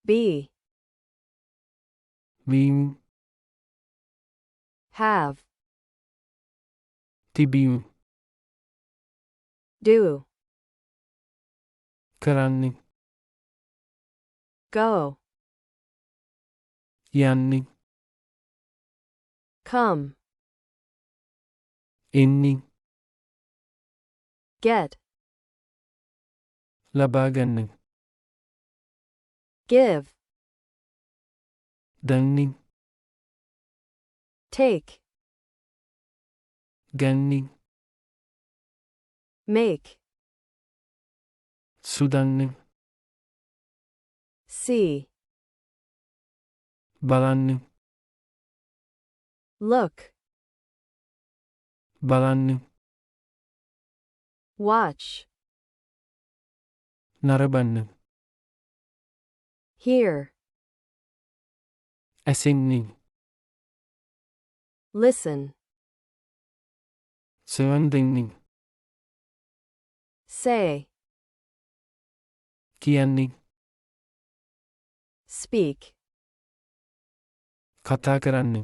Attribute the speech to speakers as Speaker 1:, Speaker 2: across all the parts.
Speaker 1: Be.
Speaker 2: වීම
Speaker 1: Have.
Speaker 2: තිබීම
Speaker 1: Do.
Speaker 2: කරන්නේ
Speaker 1: Go.
Speaker 2: යන්නේ
Speaker 1: Come.
Speaker 2: එන්නේ
Speaker 1: Get.
Speaker 2: ලබා ගන්න
Speaker 1: Give.
Speaker 2: දන්නේ
Speaker 1: Take.
Speaker 2: ගන්නේ
Speaker 1: Make.
Speaker 2: සුදන්නේ
Speaker 1: See.
Speaker 2: බලන්නේ
Speaker 1: Look.
Speaker 2: බලන්නේ
Speaker 1: Watch.
Speaker 2: නරඹන්න
Speaker 1: Hear.
Speaker 2: ඇසෙන්නේ
Speaker 1: Listen.
Speaker 2: සෙවන් දෙන්නේ
Speaker 1: Say.
Speaker 2: කියන්නේ
Speaker 1: Speak.
Speaker 2: කතා කරන්නේ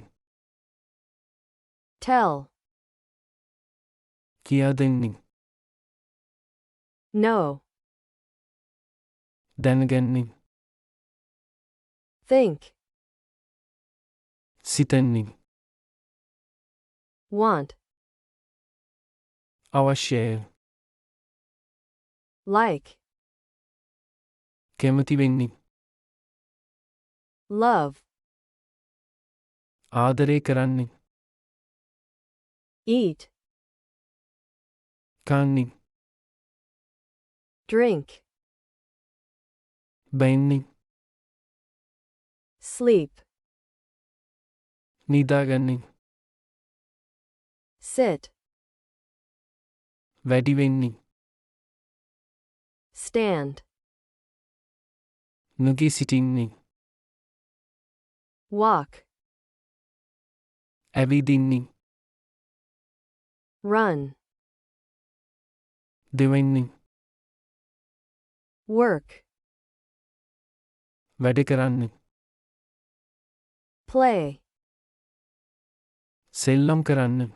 Speaker 1: Tell.
Speaker 2: කියා දෙන්නේ
Speaker 1: Know.
Speaker 2: දැනගන්නේ
Speaker 1: Think.
Speaker 2: සිතන්නේ
Speaker 1: Want.
Speaker 2: අවශ්‍යය
Speaker 1: Like.
Speaker 2: කැමති වෙන්නේ
Speaker 1: Love.
Speaker 2: ආදරය කරන්නේ
Speaker 1: Eat.
Speaker 2: කන්නේ
Speaker 1: Drink.
Speaker 2: බැන්නේ
Speaker 1: Sleep.
Speaker 2: නිදාගන්නේ
Speaker 1: Sit.
Speaker 2: වැඩි වෙන්නේ
Speaker 1: Stand.
Speaker 2: නොගී සිටින්නේ
Speaker 1: Walk.
Speaker 2: ඇවිදින්නේ
Speaker 1: Run.
Speaker 2: දෙවන්නේ
Speaker 1: Work.
Speaker 2: වැඩ කරන්නේ
Speaker 1: Play.
Speaker 2: සෙල්ලම් කරන්න